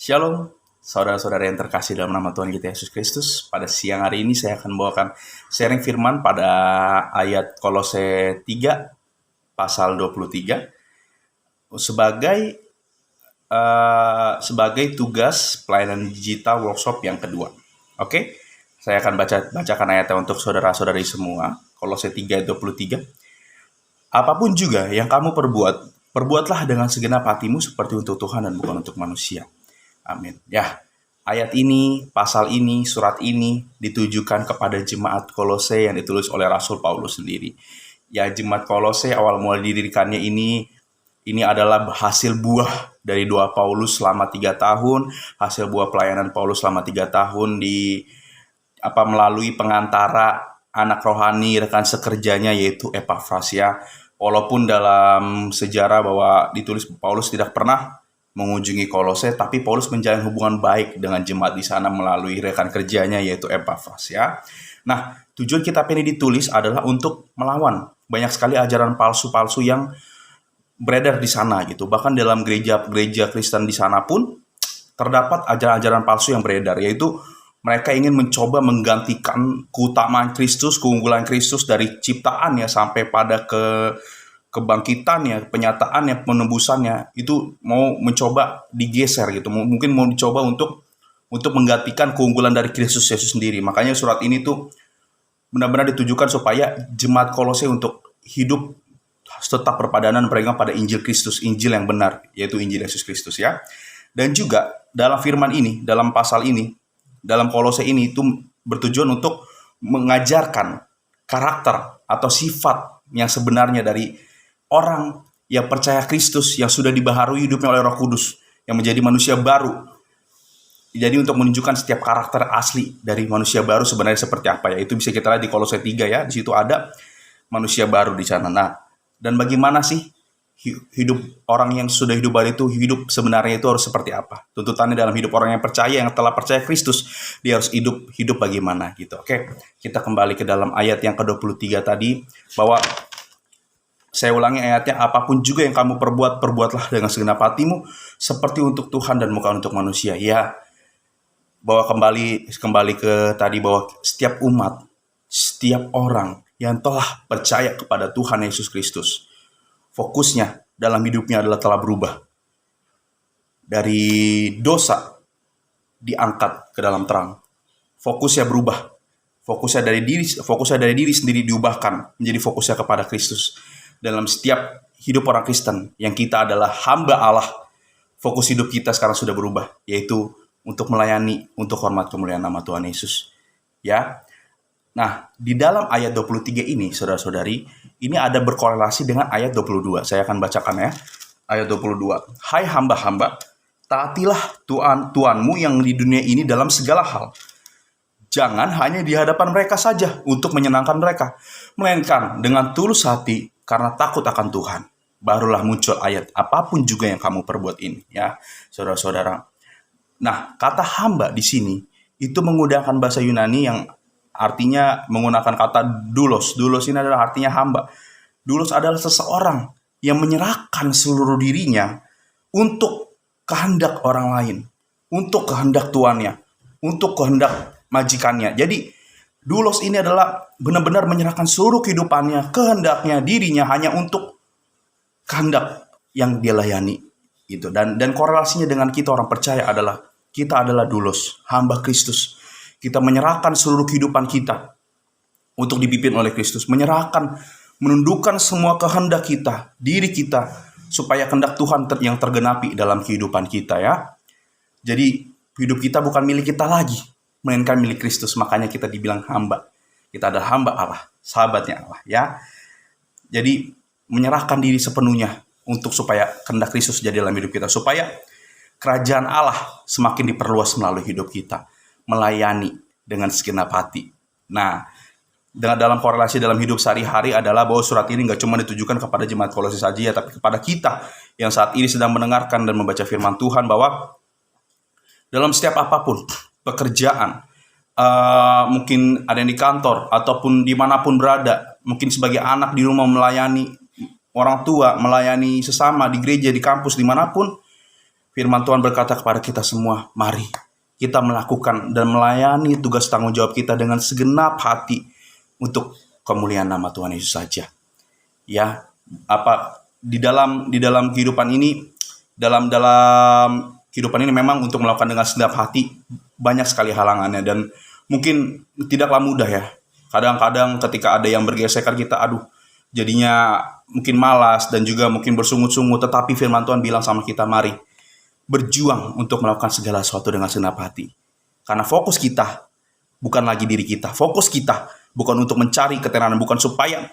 Shalom, saudara-saudara yang terkasih dalam nama Tuhan kita Yesus Kristus. Pada siang hari ini saya akan membawakan sharing firman pada ayat Kolose 3 pasal 23 sebagai tugas pelayanan digital workshop yang kedua. Oke, saya akan bacakan ayatnya untuk saudara-saudari semua. Kolose 3 ayat 23. Apapun juga yang kamu perbuatlah dengan segenap hatimu seperti untuk Tuhan dan bukan untuk manusia. Amin. Ya, ayat ini, pasal ini, surat ini ditujukan kepada jemaat Kolose yang ditulis oleh Rasul Paulus sendiri. Ya, jemaat Kolose awal mula didirikannya ini adalah hasil buah dari doa Paulus selama 3 tahun, hasil buah pelayanan Paulus selama 3 tahun melalui pengantara anak rohani rekan sekerjanya yaitu Epafras ya. Walaupun dalam sejarah bahwa ditulis Paulus tidak pernah mengunjungi Kolose, tapi Paulus menjalin hubungan baik dengan jemaat di sana melalui rekan kerjanya yaitu Epafras ya. Nah, tujuan kitab ini ditulis adalah untuk melawan banyak sekali ajaran palsu-palsu yang beredar di sana gitu. Bahkan dalam gereja Kristen di sana pun terdapat ajaran-ajaran palsu yang beredar, yaitu mereka ingin mencoba menggantikan keutamaan Kristus, keunggulan Kristus dari ciptaannya sampai pada kebangkitannya, penyataannya, penebusannya, itu mau mencoba digeser gitu. Mungkin mau dicoba untuk menggantikan keunggulan dari Kristus Yesus sendiri. Makanya surat ini tuh benar-benar ditujukan supaya jemaat Kolose untuk hidup tetap berpadanan berpegang pada Injil Kristus, Injil yang benar, yaitu Injil Yesus Kristus ya. Dan juga dalam firman ini, dalam pasal ini, dalam Kolose ini itu bertujuan untuk mengajarkan karakter atau sifat yang sebenarnya dari orang yang percaya Kristus, yang sudah dibaharui hidupnya oleh Roh Kudus, yang menjadi manusia baru. Jadi untuk menunjukkan setiap karakter asli dari manusia baru sebenarnya seperti apa ya. Itu bisa kita lihat di Kolose 3 ya. Di situ ada manusia baru di sana. Nah, dan bagaimana sih hidup orang yang sudah hidup baru itu, hidup sebenarnya itu harus seperti apa? Tuntutannya dalam hidup orang yang percaya, yang telah percaya Kristus, dia harus hidup bagaimana gitu. Oke, kita kembali ke dalam ayat yang ke-23 tadi, bahwa saya ulangi ayatnya, apapun juga yang kamu perbuatlah dengan segenap hatimu seperti untuk Tuhan dan bukan untuk manusia. Ya, bahwa kembali ke tadi, bahwa setiap umat, setiap orang yang telah percaya kepada Tuhan Yesus Kristus, fokusnya dalam hidupnya adalah telah berubah. Dari dosa diangkat ke dalam terang. Fokusnya berubah. Fokusnya dari diri sendiri diubahkan menjadi fokusnya kepada Kristus. Dalam setiap hidup orang Kristen yang kita adalah hamba Allah, fokus hidup kita sekarang sudah berubah, yaitu untuk melayani, untuk hormat kemuliaan nama Tuhan Yesus. Ya. Nah, di dalam ayat 23 ini, saudara-saudari, ini ada berkorelasi dengan ayat 22. Saya akan bacakan ya. Ayat 22. Hai hamba-hamba, taatilah Tuhanmu yang di dunia ini dalam segala hal. Jangan hanya di hadapan mereka saja untuk menyenangkan mereka, melainkan dengan tulus hati karena takut akan Tuhan. Barulah muncul ayat apapun juga yang kamu perbuat ini ya, saudara-saudara. Nah, kata hamba di sini itu menggunakan bahasa Yunani yang artinya menggunakan kata doulos. Doulos ini adalah artinya hamba. Doulos adalah seseorang yang menyerahkan seluruh dirinya untuk kehendak orang lain, untuk kehendak tuannya, untuk kehendak majikannya. Jadi doulos ini adalah benar-benar menyerahkan seluruh kehidupannya, kehendaknya, dirinya hanya untuk kehendak yang dia layani gitu. Dan korelasinya dengan kita orang percaya adalah kita adalah doulos, hamba Kristus. Kita menyerahkan seluruh kehidupan kita untuk dipimpin oleh Kristus, menundukkan semua kehendak kita, diri kita, supaya kehendak Tuhan yang tergenapi dalam kehidupan kita ya. Jadi hidup kita bukan milik kita lagi, melainkan milik Kristus. Makanya kita dibilang hamba. Kita adalah hamba Allah, sahabatnya Allah ya. Jadi menyerahkan diri sepenuhnya untuk supaya kehendak Kristus jadi dalam hidup kita, supaya kerajaan Allah semakin diperluas melalui hidup kita, melayani dengan segenap hati. Nah, dalam korelasi dalam hidup sehari-hari adalah bahwa surat ini nggak cuma ditujukan kepada jemaat Kolose saja ya, tapi kepada kita yang saat ini sedang mendengarkan dan membaca firman Tuhan, bahwa dalam setiap apapun pekerjaan, mungkin ada yang di kantor ataupun dimanapun berada, mungkin sebagai anak di rumah melayani orang tua, melayani sesama di gereja, di kampus, dimanapun, firman Tuhan berkata kepada kita semua, mari kita melakukan dan melayani tugas tanggung jawab kita dengan segenap hati untuk kemuliaan nama Tuhan Yesus saja. Ya, di dalam kehidupan ini, dalam kehidupan ini memang untuk melakukan dengan segenap hati banyak sekali halangannya, dan mungkin tidaklah mudah ya. Kadang-kadang ketika ada yang bergesekan, kita jadinya mungkin malas dan juga mungkin bersungut-sungut. Tetapi firman Tuhan bilang sama kita, mari berjuang untuk melakukan segala sesuatu dengan segenap hati. Karena fokus kita bukan lagi diri kita. Fokus kita bukan untuk mencari ketenaran, bukan supaya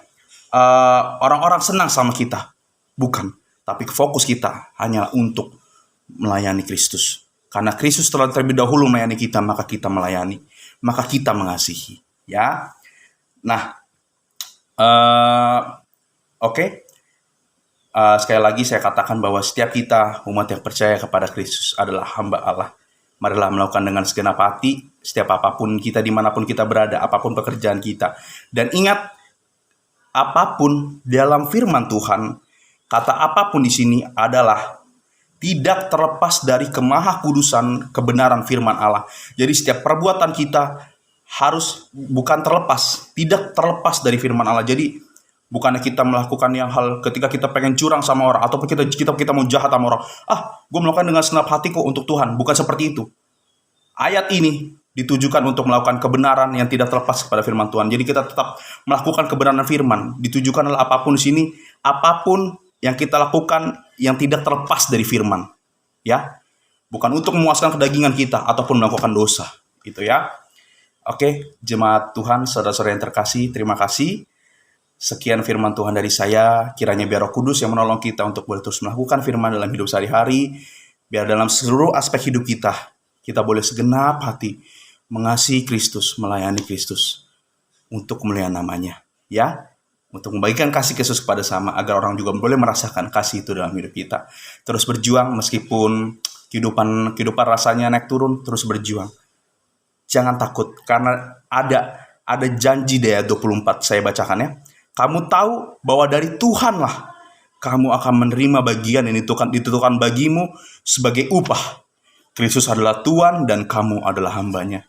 orang-orang senang sama kita. Bukan. Tapi fokus kita hanya untuk melayani Kristus. Karena Kristus telah terlebih dahulu melayani kita, maka kita melayani. Maka kita mengasihi. Ya. Nah, oke. Sekali lagi saya katakan bahwa setiap kita umat yang percaya kepada Kristus adalah hamba Allah. Marilah melakukan dengan segenap hati, setiap apapun kita, dimanapun kita berada, apapun pekerjaan kita. Dan ingat, apapun dalam firman Tuhan, kata apapun di sini adalah tidak terlepas dari kemahakudusan kebenaran firman Allah. Jadi setiap perbuatan kita bukan terlepas, tidak terlepas dari firman Allah. Jadi bukannya kita melakukan yang hal ketika kita pengen curang sama orang, ataupun kita mau jahat sama orang. Gue melakukan dengan segenap hati kok untuk Tuhan. Bukan seperti itu. Ayat ini ditujukan untuk melakukan kebenaran yang tidak terlepas kepada firman Tuhan. Jadi kita tetap melakukan kebenaran firman. Ditujukan adalah apapun di sini, apapun yang kita lakukan yang tidak terlepas dari firman. Ya. Bukan untuk memuaskan kedagingan kita ataupun melakukan dosa. Gitu ya. Oke, jemaat Tuhan, saudara-saudara yang terkasih, terima kasih. Sekian firman Tuhan dari saya. Kiranya biar Roh Kudus yang menolong kita untuk boleh terus melakukan firman dalam hidup sehari-hari. Biar dalam seluruh aspek hidup kita boleh segenap hati mengasihi Kristus, melayani Kristus untuk kemuliaan namanya. Ya, untuk membagikan kasih Kristus kepada sama, agar orang juga boleh merasakan kasih itu dalam hidup kita. Terus berjuang meskipun kehidupan rasanya naik turun, terus berjuang. Jangan takut, karena ada janji di ayat 24, saya bacakan ya. Kamu tahu bahwa dari Tuhanlah kamu akan menerima bagian yang ditentukan bagimu sebagai upah. Kristus adalah Tuhan dan kamu adalah hambanya.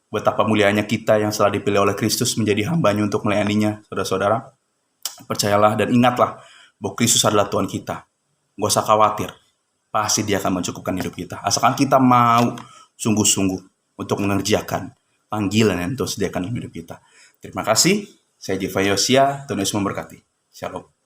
Betapa mulianya kita yang telah dipilih oleh Kristus menjadi hambanya untuk melayaninya, saudara-saudara. Percayalah dan ingatlah bahwa Kristus adalah Tuhan kita. Gak usah khawatir, pasti Dia akan mencukupkan hidup kita. Asalkan kita mau sungguh-sungguh untuk mengerjakan panggilan yang Tuhan sediakan dalam hidup kita. Terima kasih. Saya Jiva Yosia. Tuhan Yesus memberkati. Shalom.